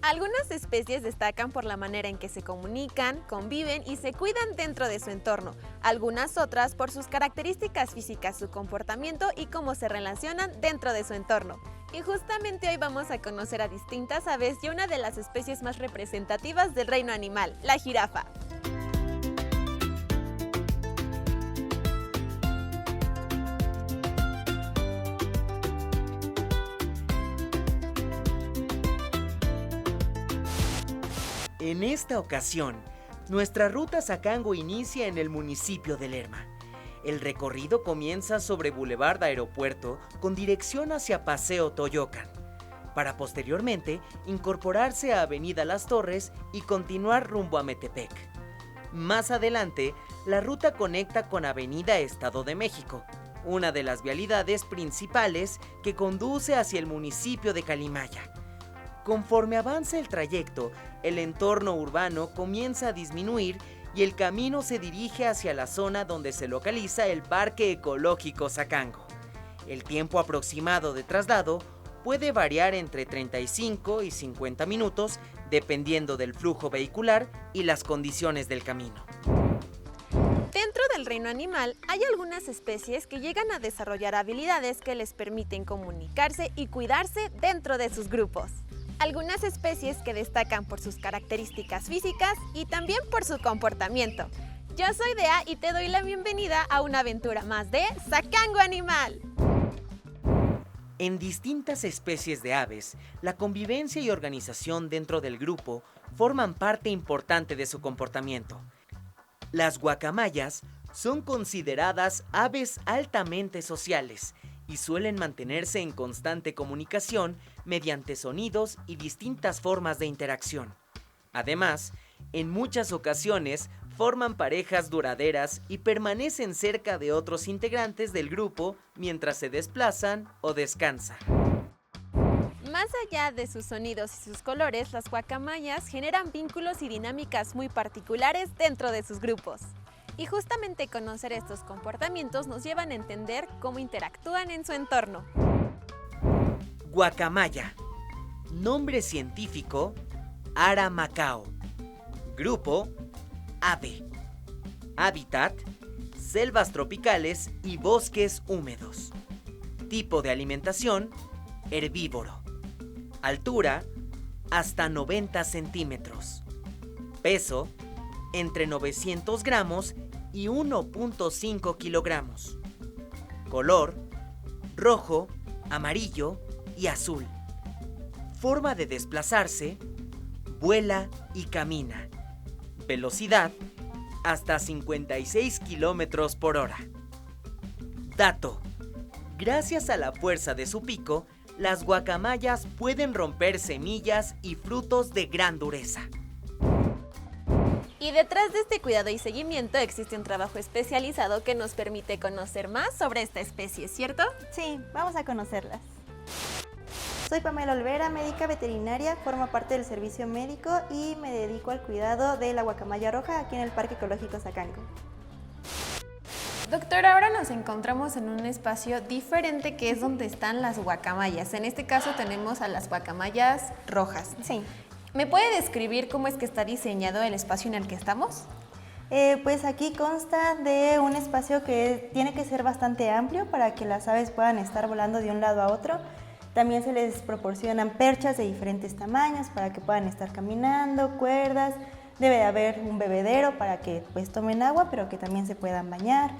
Algunas especies destacan por la manera en que se comunican, conviven y se cuidan dentro de su entorno. Algunas otras por sus características físicas, su comportamiento y cómo se relacionan dentro de su entorno. Y justamente hoy vamos a conocer a distintas aves y una de las especies más representativas del reino animal, la jirafa. En esta ocasión, nuestra ruta Sacango inicia en el municipio de Lerma. El recorrido comienza sobre Boulevard Aeropuerto con dirección hacia Paseo Toyocan, para posteriormente incorporarse a Avenida Las Torres y continuar rumbo a Metepec. Más adelante, la ruta conecta con Avenida Estado de México, una de las vialidades principales que conduce hacia el municipio de Calimaya. Conforme avanza el trayecto, el entorno urbano comienza a disminuir y el camino se dirige hacia la zona donde se localiza el Parque Ecológico Sacango. El tiempo aproximado de traslado puede variar entre 35 y 50 minutos dependiendo del flujo vehicular y las condiciones del camino. Dentro del reino animal hay algunas especies que llegan a desarrollar habilidades que les permiten comunicarse y cuidarse dentro de sus grupos. Algunas especies que destacan por sus características físicas y también por su comportamiento. Yo soy Dea y te doy la bienvenida a una aventura más de Sacango Animal. En distintas especies de aves, la convivencia y organización dentro del grupo forman parte importante de su comportamiento. Las guacamayas son consideradas aves altamente sociales y suelen mantenerse en constante comunicación mediante sonidos y distintas formas de interacción. Además, en muchas ocasiones forman parejas duraderas y permanecen cerca de otros integrantes del grupo mientras se desplazan o descansan. Más allá de sus sonidos y sus colores, las guacamayas generan vínculos y dinámicas muy particulares dentro de sus grupos. Y justamente conocer estos comportamientos nos llevan a entender cómo interactúan en su entorno. Guacamaya. Nombre científico: Ara macao. Grupo: ave. Hábitat: selvas tropicales y bosques húmedos. Tipo de alimentación: herbívoro. Altura: hasta 90 centímetros. Peso: entre 900 gramos y 1.5 kilogramos. Color: rojo, amarillo y azul. Forma de desplazarse: vuela y camina. Velocidad: hasta 56 kilómetros por hora. Dato: gracias a la fuerza de su pico, las guacamayas pueden romper semillas y frutos de gran dureza. Y detrás de este cuidado y seguimiento existe un trabajo especializado que nos permite conocer más sobre esta especie, ¿cierto? Sí, vamos a conocerlas. Soy Pamela Olvera, médica veterinaria, formo parte del servicio médico y me dedico al cuidado de la guacamaya roja aquí en el Parque Ecológico Sacango. Doctora, ahora nos encontramos en un espacio diferente que es donde están las guacamayas. En este caso tenemos a las guacamayas rojas. Sí. ¿Me puede describir cómo es que está diseñado el espacio en el que estamos? Pues aquí consta de un espacio que tiene que ser bastante amplio para que las aves puedan estar volando de un lado a otro. También se les proporcionan perchas de diferentes tamaños para que puedan estar caminando, cuerdas. Debe de haber un bebedero para que pues tomen agua, pero que también se puedan bañar.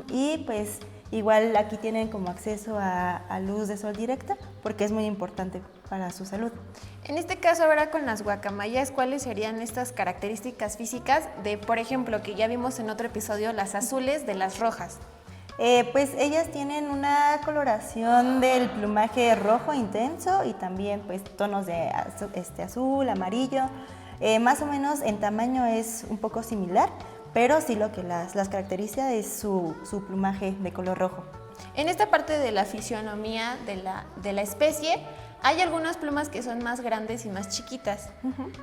Y pues igual aquí tienen como acceso a luz de sol directa porque es muy importante para su salud. En este caso ahora con las guacamayas, ¿cuáles serían estas características físicas de, por ejemplo, que ya vimos en otro episodio, las azules de las rojas? Pues ellas tienen una coloración del plumaje rojo intenso y también pues tonos de azul, amarillo. Más o menos en tamaño es un poco similar, pero sí lo que las caracteriza es su plumaje de color rojo. En esta parte de la fisionomía de la especie, hay algunas plumas que son más grandes y más chiquitas.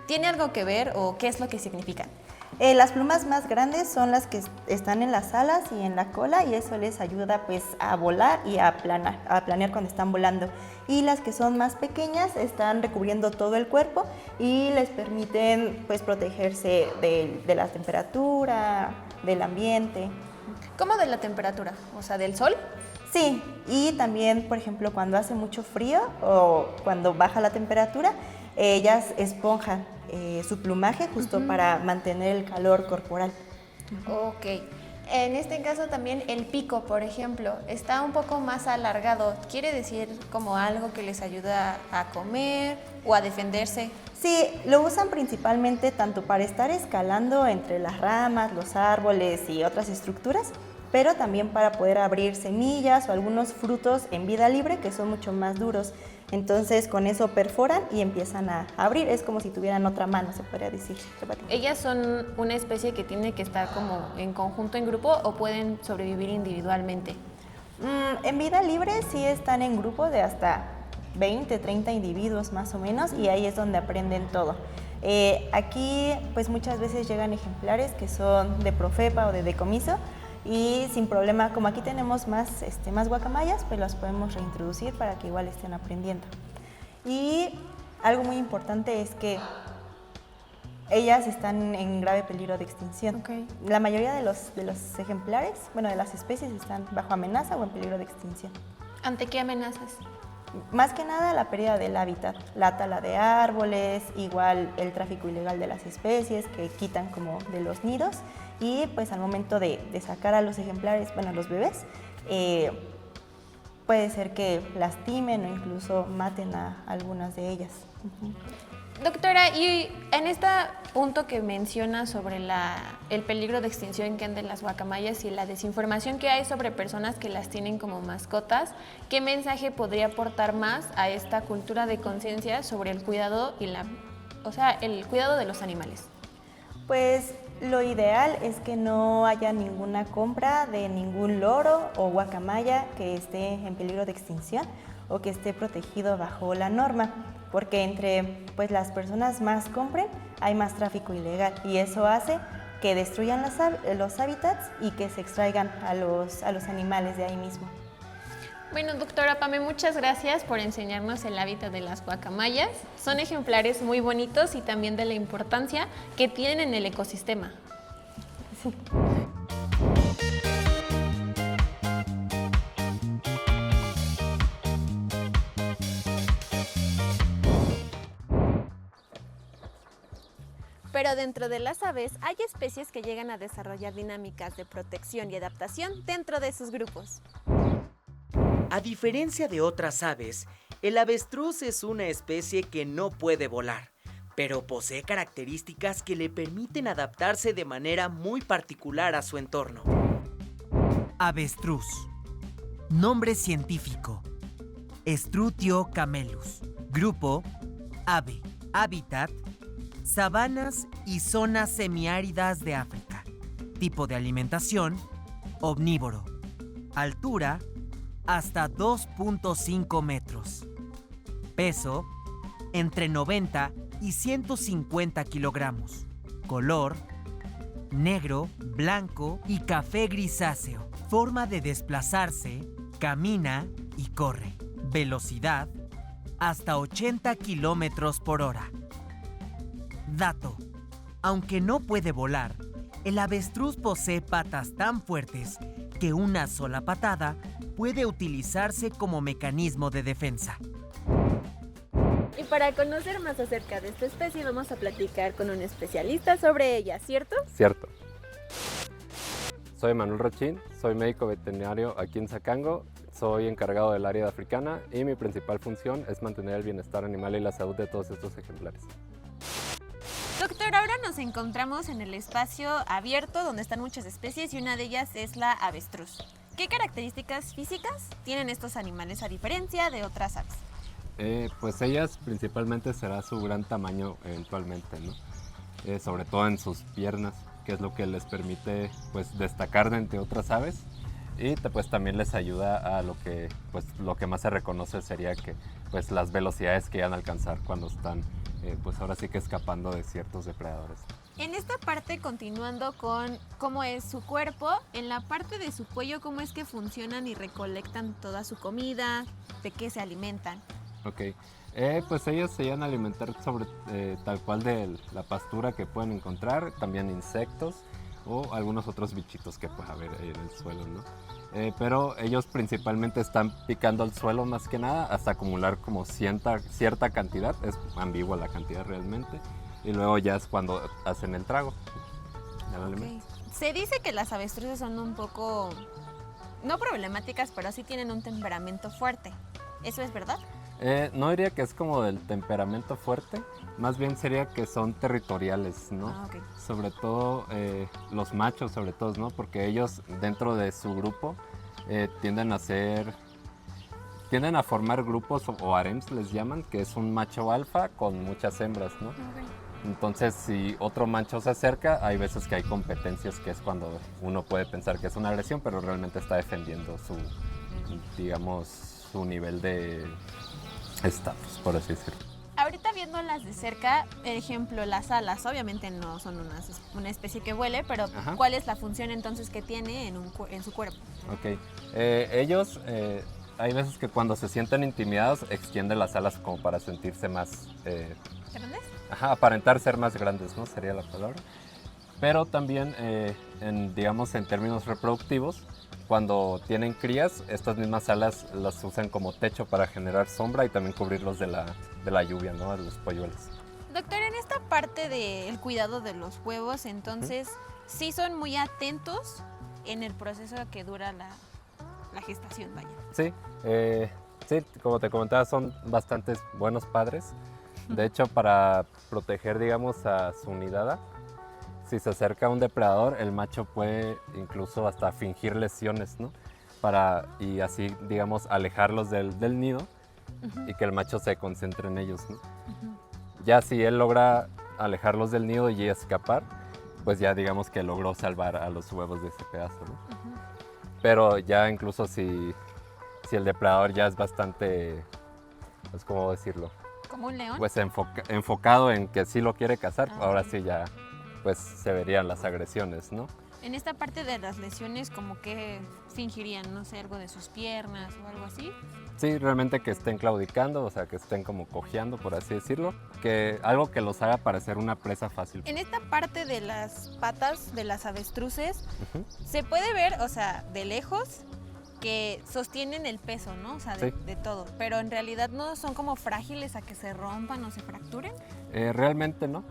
¿Tiene algo que ver o qué es lo que significan? Las plumas más grandes son las que están en las alas y en la cola, y eso les ayuda pues a volar y a planear cuando están volando. Y las que son más pequeñas están recubriendo todo el cuerpo y les permiten pues protegerse de la temperatura, del ambiente. ¿Cómo de la temperatura? O sea, ¿del sol? Sí, y también, por ejemplo, cuando hace mucho frío o cuando baja la temperatura, ellas esponjan su plumaje justo para mantener el calor corporal. Ok. En este caso también el pico, por ejemplo, está un poco más alargado. ¿Quiere decir como algo que les ayuda a comer o a defenderse? Sí, lo usan principalmente tanto para estar escalando entre las ramas, los árboles y otras estructuras, pero también para poder abrir semillas o algunos frutos en vida libre que son mucho más duros. Entonces con eso perforan y empiezan a abrir. Es como si tuvieran otra mano, se podría decir. ¿Ellas son una especie que tiene que estar como en conjunto, en grupo, o pueden sobrevivir individualmente? En vida libre sí están en grupo de hasta 20, 30 individuos más o menos, y ahí es donde aprenden todo. Aquí pues muchas veces llegan ejemplares que son de profepa o de decomiso, y sin problema, como aquí tenemos más guacamayas, pues las podemos reintroducir para que igual estén aprendiendo. Y algo muy importante es que ellas están en grave peligro de extinción. Okay. La mayoría de los ejemplares, bueno, de las especies, están bajo amenaza o en peligro de extinción. ¿Ante qué amenazas? Más que nada la pérdida del hábitat, la tala de árboles, igual el tráfico ilegal de las especies que quitan como de los nidos, y pues al momento de sacar a los ejemplares, bueno, a los bebés, puede ser que lastimen o incluso maten a algunas de ellas. Doctora, y en este punto que menciona sobre el peligro de extinción que andan las guacamayas y la desinformación que hay sobre personas que las tienen como mascotas, ¿qué mensaje podría aportar más a esta cultura de conciencia sobre el cuidado y el cuidado de los animales? Pues lo ideal es que no haya ninguna compra de ningún loro o guacamaya que esté en peligro de extinción o que esté protegido bajo la norma, porque entre pues, las personas más compren, hay más tráfico ilegal, y eso hace que destruyan los hábitats y que se extraigan a los animales de ahí mismo. Bueno, doctora Pame, muchas gracias por enseñarnos el hábitat de las guacamayas. Son ejemplares muy bonitos y también de la importancia que tienen en el ecosistema. Sí. Pero dentro de las aves hay especies que llegan a desarrollar dinámicas de protección y adaptación dentro de sus grupos. A diferencia de otras aves, el avestruz es una especie que no puede volar, pero posee características que le permiten adaptarse de manera muy particular a su entorno. Avestruz. Nombre científico: Strutio camelus. Grupo: ave. Hábitat: sabanas y zonas semiáridas de África. Tipo de alimentación: omnívoro. Altura: hasta 2.5 metros. Peso: entre 90 y 150 kilogramos. Color: negro, blanco y café grisáceo. Forma de desplazarse: camina y corre. Velocidad: hasta 80 kilómetros por hora. Dato: aunque no puede volar, el avestruz posee patas tan fuertes que una sola patada puede utilizarse como mecanismo de defensa. Y para conocer más acerca de esta especie vamos a platicar con un especialista sobre ella, ¿cierto? Cierto. Soy Manuel Rochín, soy médico veterinario aquí en Zacango, soy encargado del área de africana y mi principal función es mantener el bienestar animal y la salud de todos estos ejemplares. Doctor, ahora nos encontramos en el espacio abierto donde están muchas especies y una de ellas es la avestruz. ¿Qué características físicas tienen estos animales a diferencia de otras aves? Pues ellas principalmente será su gran tamaño eventualmente, ¿no? Sobre todo en sus piernas, que es lo que les permite pues, destacar de entre otras aves, y pues también les ayuda a lo que más se reconoce sería que pues, las velocidades que llegan a alcanzar cuando están pues ahora sí que escapando de ciertos depredadores. En esta parte, continuando con cómo es su cuerpo, en la parte de su cuello, cómo es que funcionan y recolectan toda su comida, de qué se alimentan. Ok. Pues ellos se llegan a alimentar sobre tal cual de la pastura que pueden encontrar, también insectos o algunos otros bichitos que puede haber ahí en el suelo, ¿no? Pero ellos principalmente están picando el suelo más que nada hasta acumular como cierta cantidad, es ambigua la cantidad realmente, y luego ya es cuando hacen el trago del alimento. Se dice que las avestruces son un poco, no problemáticas, pero sí tienen un temperamento fuerte. ¿Eso es verdad? No diría que es como del temperamento fuerte, más bien sería que son territoriales, ¿no? Ah, ok. Sobre todo los machos, sobre todo, ¿no? Porque ellos dentro de su grupo tienden a formar grupos o harems, les llaman, que es un macho alfa con muchas hembras, ¿no? Entonces, si otro macho se acerca, hay veces que hay competencias, que es cuando uno puede pensar que es una agresión, pero realmente está defendiendo su nivel de estatus, por así decirlo. Ahorita viéndolas de cerca, ejemplo, las alas, obviamente no son una especie que vuele, pero Ajá. ¿cuál es la función entonces que tiene en su cuerpo? Ok. Ellos, hay veces que cuando se sienten intimidados, extienden las alas como para sentirse más... ¿Grandes? aparentar ser más grandes, ¿no? Sería la palabra. Pero también, digamos, en términos reproductivos, cuando tienen crías, estas mismas alas las usan como techo para generar sombra y también cubrirlos de la lluvia, ¿no? De los polluelos. Doctor, en esta parte del cuidado de los huevos, entonces, sí son muy atentos en el proceso que dura la gestación, vaya. Sí, sí, como te comentaba, son bastantes buenos padres. De hecho, para proteger, digamos, a su nidada, si se acerca a un depredador, el macho puede incluso hasta fingir lesiones, ¿no? Y así, digamos, alejarlos del nido y que el macho se concentre en ellos, ¿no? Ya si él logra alejarlos del nido y escapar, pues ya digamos que logró salvar a los huevos de ese pedazo, ¿no? Pero ya incluso si el depredador ya es bastante, pues, ¿cómo decirlo? ¿Como un león? Pues enfocado en que sí lo quiere cazar, Ah, ahora ok. sí ya pues se verían las agresiones, ¿no? En esta parte de las lesiones, como que fingirían, no sé, algo de sus piernas o algo así. Sí, realmente que estén claudicando, o sea, que estén como cojeando, por así decirlo, que algo que los haga parecer una presa fácil. En esta parte de las patas de las avestruces, Ujú. se puede ver, o sea, de lejos, que sostienen el peso, ¿no? O sea, Sí. de todo. Pero en realidad no son como frágiles a que se rompan o se fracturen. Realmente no.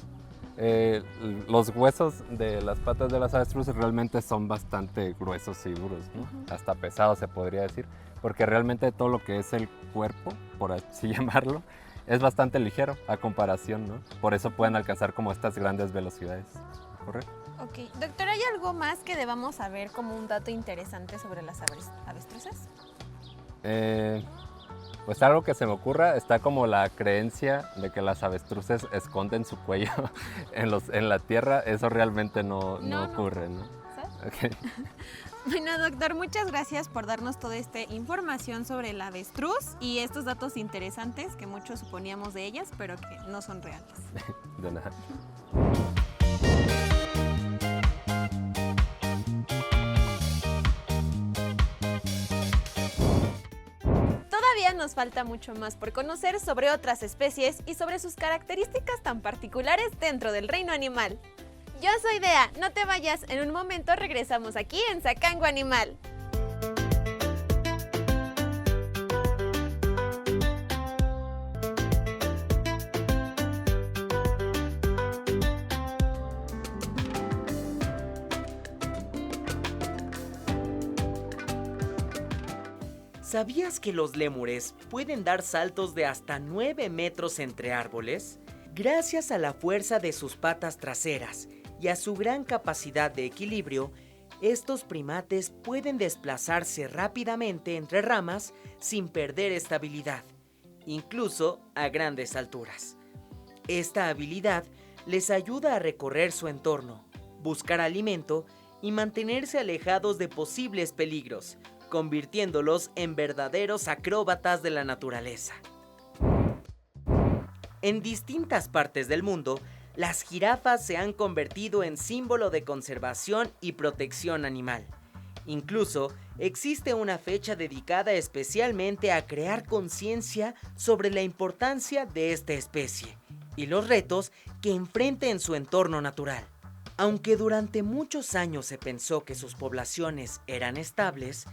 Los huesos de las patas de las avestruces realmente son bastante gruesos y duros, ¿no? Hasta pesados se podría decir, porque realmente todo lo que es el cuerpo, por así llamarlo, es bastante ligero a comparación, ¿no? Por eso pueden alcanzar como estas grandes velocidades, ¿correcto? Ok. Doctor, ¿hay algo más que debamos saber como un dato interesante sobre las avestruces? Pues algo que se me ocurra, está como la creencia de que las avestruces esconden su cuello en la tierra. Eso realmente no ocurre, ¿no? ¿Sabes? Ok. Bueno, doctor, muchas gracias por darnos toda esta información sobre la avestruz y estos datos interesantes que muchos suponíamos de ellas, pero que no son reales. De nada. Todavía nos falta mucho más por conocer sobre otras especies y sobre sus características tan particulares dentro del reino animal. Yo soy Dea, no te vayas, en un momento regresamos aquí en Sacango Animal. ¿Sabías que los lémures pueden dar saltos de hasta 9 metros entre árboles? Gracias a la fuerza de sus patas traseras y a su gran capacidad de equilibrio, estos primates pueden desplazarse rápidamente entre ramas sin perder estabilidad, incluso a grandes alturas. Esta habilidad les ayuda a recorrer su entorno, buscar alimento y mantenerse alejados de posibles peligros, convirtiéndolos en verdaderos acróbatas de la naturaleza. En distintas partes del mundo, las jirafas se han convertido en símbolo de conservación y protección animal. Incluso existe una fecha dedicada especialmente a crear conciencia sobre la importancia de esta especie y los retos que enfrenta en su entorno natural. Aunque durante muchos años se pensó que sus poblaciones eran estables,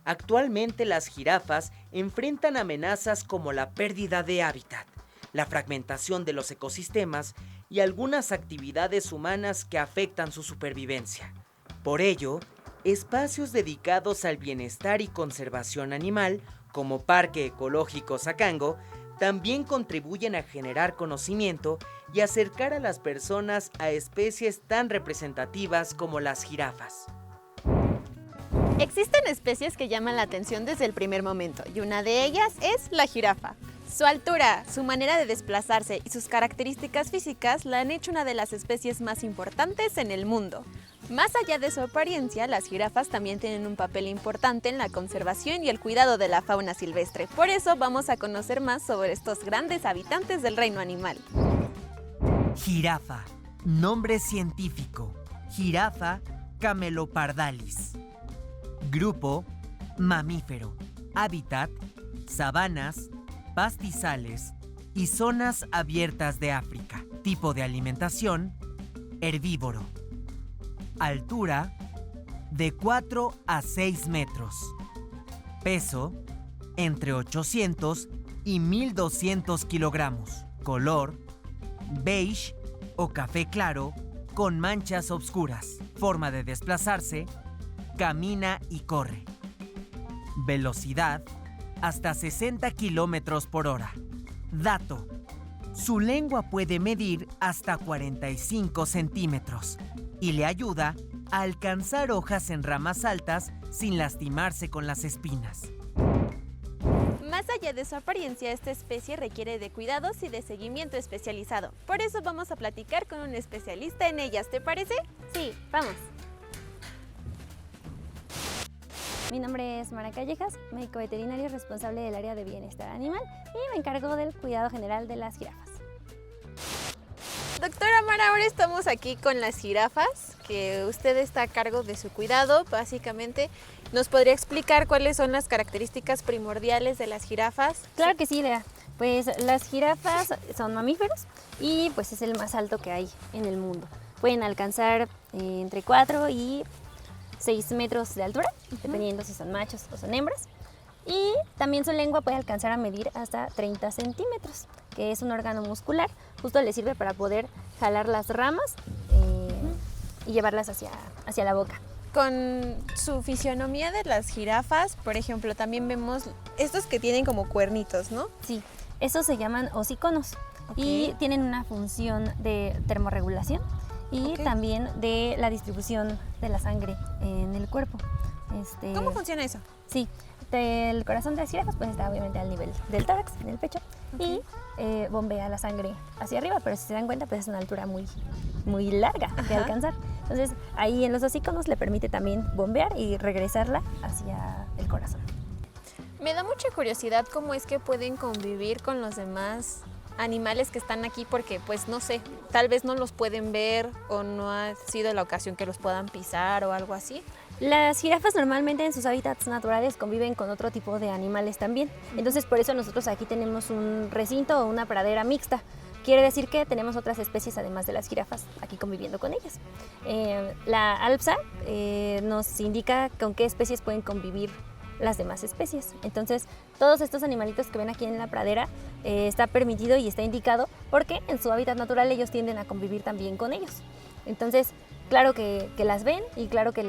actualmente las jirafas enfrentan amenazas como la pérdida de hábitat, la fragmentación de los ecosistemas y algunas actividades humanas que afectan su supervivencia. Por ello, espacios dedicados al bienestar y conservación animal, como Parque Ecológico Sacango, también contribuyen a generar conocimiento y acercar a las personas a especies tan representativas como las jirafas. Existen especies que llaman la atención desde el primer momento y una de ellas es la jirafa. Su altura, su manera de desplazarse y sus características físicas la han hecho una de las especies más importantes en el mundo. Más allá de su apariencia, las jirafas también tienen un papel importante en la conservación y el cuidado de la fauna silvestre. Por eso vamos a conocer más sobre estos grandes habitantes del reino animal. Jirafa. Nombre científico: Jirafa camelopardalis. Grupo: mamífero. Hábitat: sabanas, pastizales y zonas abiertas de África. Tipo de alimentación: herbívoro. Altura: de 4 a 6 metros. Peso: entre 800 y 1200 kilogramos. Color: beige o café claro con manchas oscuras. Forma de desplazarse: camina y corre. Velocidad: hasta 60 kilómetros por hora. Dato: su lengua puede medir hasta 45 centímetros y le ayuda a alcanzar hojas en ramas altas sin lastimarse con las espinas. Más allá de su apariencia, esta especie requiere de cuidados y de seguimiento especializado. Por eso vamos a platicar con un especialista en ellas, ¿te parece? Sí, vamos. Mi nombre es Mara Callejas, médico veterinario responsable del área de bienestar animal y me encargo del cuidado general de las jirafas. Doctora Mara, ahora estamos aquí con las jirafas, que usted está a cargo de su cuidado, básicamente. ¿Nos podría explicar cuáles son las características primordiales de las jirafas? Claro que sí, Lea. Pues las jirafas son mamíferos y pues es el más alto que hay en el mundo. Pueden alcanzar entre 4 y 6 metros de altura, dependiendo si son machos o son hembras. Y también su lengua puede alcanzar a medir hasta 30 centímetros, que es un órgano muscular. Justo le sirve para poder jalar las ramas y llevarlas hacia la boca. Con su fisionomía de las jirafas, por ejemplo, también vemos estos que tienen como cuernitos, ¿no? Sí, esos se llaman hociconos y tienen una función de termorregulación y también de la distribución de la sangre en el cuerpo. ¿Cómo funciona eso? Sí, el corazón de las jirafas pues está obviamente al nivel del tórax, en el pecho, y bombea la sangre hacia arriba, pero si se dan cuenta pues es una altura muy, muy larga de alcanzar. Entonces ahí en los hocíconos le permite también bombear y regresarla hacia el corazón. Me da mucha curiosidad cómo es que pueden convivir con los demás animales que están aquí, porque pues no sé, tal vez no los pueden ver o no ha sido la ocasión que los puedan pisar o algo así. Las jirafas normalmente en sus hábitats naturales conviven con otro tipo de animales también. Entonces por eso nosotros aquí tenemos un recinto o una pradera mixta. Quiere decir que tenemos otras especies además de las jirafas aquí conviviendo con ellas. La ALPSA nos indica con qué especies pueden convivir las demás especies. Entonces todos estos animalitos que ven aquí en la pradera está permitido y está indicado porque en su hábitat natural ellos tienden a convivir también con ellos. Entonces claro que las ven y claro que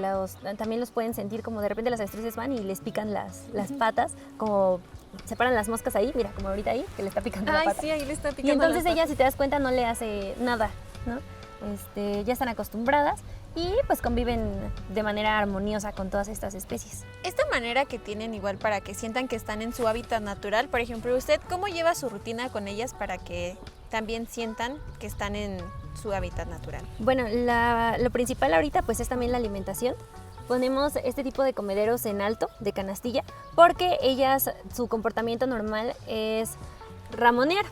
también los pueden sentir, como de repente las avestruces van y les pican las patas, como se paran las moscas ahí, mira, como ahorita ahí, que le está picando la pata. Sí, ahí le está picando. Y entonces las ella, patas. si te das cuenta, no le hace nada, ¿no? Ya están acostumbradas y pues conviven de manera armoniosa con todas estas especies. Esta manera que tienen igual para que sientan que están en su hábitat natural, por ejemplo, ¿usted cómo lleva su rutina con ellas para que también sientan que están en su hábitat natural? Bueno, lo principal ahorita pues es también la alimentación. Ponemos este tipo de comederos en alto, de canastilla, porque ellas, su comportamiento normal es ramonear.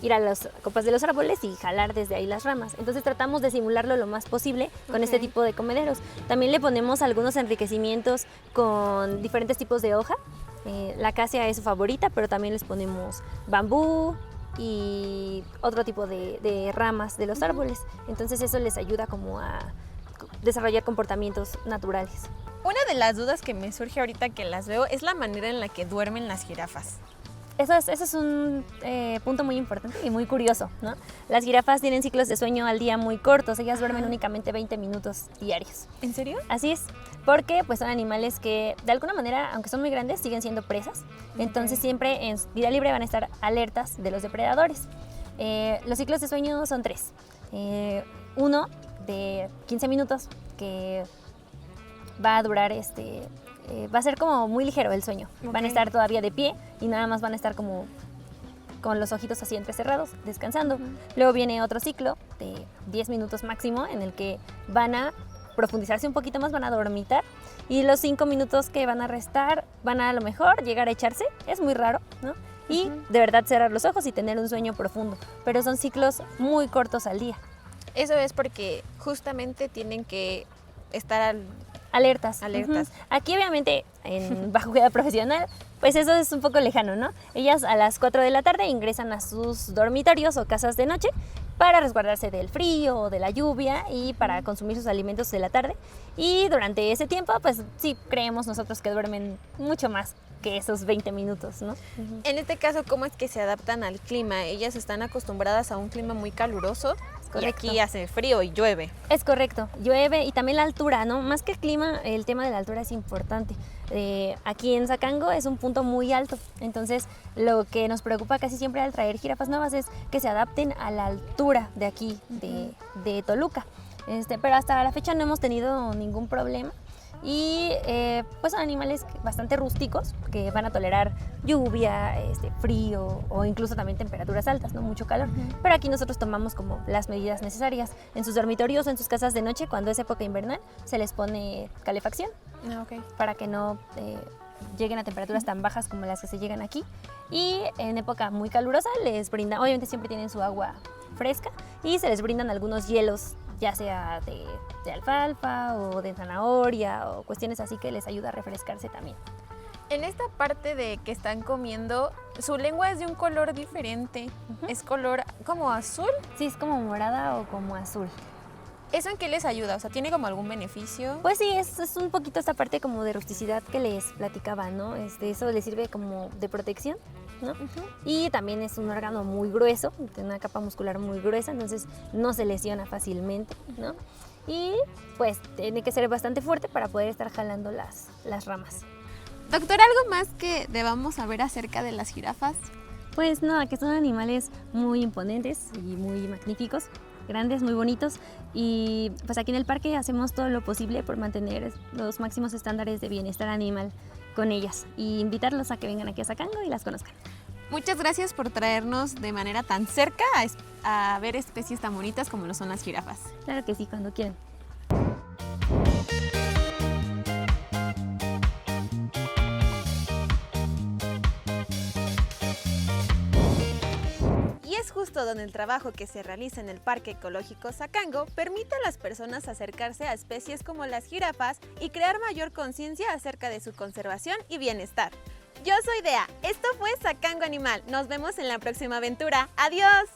ir a las copas de los árboles y jalar desde ahí las ramas. Entonces tratamos de simularlo lo más posible con este tipo de comederos. También le ponemos algunos enriquecimientos con diferentes tipos de hoja. La acacia es su favorita, pero también les ponemos bambú y otro tipo de ramas de los árboles. Entonces eso les ayuda como a desarrollar comportamientos naturales. Una de las dudas que me surge ahorita que las veo es la manera en la que duermen las jirafas. Eso es un punto muy importante y muy curioso, ¿no? Las jirafas tienen ciclos de sueño al día muy cortos, ellas duermen únicamente 20 minutos diarios. ¿En serio? Así es, porque pues son animales que de alguna manera, aunque son muy grandes, siguen siendo presas. Entonces siempre en vida libre van a estar alertas de los depredadores. Los ciclos de sueño son 3. Uno de 15 minutos que va a durar va a ser como muy ligero el sueño. Van a estar todavía de pie y nada más van a estar como con los ojitos así entrecerrados, descansando. Luego viene otro ciclo de 10 minutos máximo en el que van a profundizarse un poquito más, van a dormitar. Y los 5 minutos que van a restar van a lo mejor llegar a echarse. Es muy raro, ¿no? Y de verdad cerrar los ojos y tener un sueño profundo. Pero son ciclos muy cortos al día. Eso es porque justamente tienen que estar Alertas. alertas. Aquí obviamente bajo cuidado profesional, pues eso es un poco lejano, ¿no? Ellas a las 4 de la tarde ingresan a sus dormitorios o casas de noche para resguardarse del frío o de la lluvia y para consumir sus alimentos de la tarde. Y durante ese tiempo, pues sí creemos nosotros que duermen mucho más que esos 20 minutos, ¿no? En este caso, ¿cómo es que se adaptan al clima? Ellas están acostumbradas a un clima muy caluroso y aquí hace frío y llueve. Es correcto, llueve y también la altura, ¿no? Más que el clima, el tema de la altura es importante. Aquí en Zacango es un punto muy alto, entonces lo que nos preocupa casi siempre al traer jirafas nuevas es que se adapten a la altura de aquí, de Toluca. Pero hasta la fecha no hemos tenido ningún problema. Y pues son animales bastante rústicos que van a tolerar lluvia, frío o incluso también temperaturas altas, no mucho calor. Pero aquí nosotros tomamos como las medidas necesarias. En sus dormitorios o en sus casas de noche, cuando es época invernal, se les pone calefacción para que no lleguen a temperaturas tan bajas como las que se llegan aquí. Y en época muy calurosa les brindan, obviamente siempre tienen su agua fresca y se les brindan algunos hielos, ya sea de alfalfa o de zanahoria o cuestiones así que les ayuda a refrescarse también. En esta parte de que están comiendo, su lengua es de un color diferente. ¿Es color como azul? Sí, es como morada o como azul. ¿Eso en qué les ayuda? O sea, ¿tiene como algún beneficio? Pues sí, es un poquito esta parte como de rusticidad que les platicaba, ¿no? Eso les sirve como de protección, ¿no? Y también es un órgano muy grueso, tiene una capa muscular muy gruesa, entonces no se lesiona fácilmente, ¿no? Y pues tiene que ser bastante fuerte para poder estar jalando las ramas. Doctor, ¿algo más que debamos saber acerca de las jirafas? Pues nada, que son animales muy imponentes y muy magníficos, grandes, muy bonitos, y pues aquí en el parque hacemos todo lo posible por mantener los máximos estándares de bienestar animal con ellas y invitarlos a que vengan aquí a Zacango y las conozcan. Muchas gracias por traernos de manera tan cerca a ver especies tan bonitas como lo son las jirafas. Claro que sí, cuando quieran. Y es justo donde el trabajo que se realiza en el Parque Ecológico Zacango permite a las personas acercarse a especies como las jirafas y crear mayor conciencia acerca de su conservación y bienestar. Yo soy Dea, esto fue Zacango Animal, nos vemos en la próxima aventura, ¡adiós!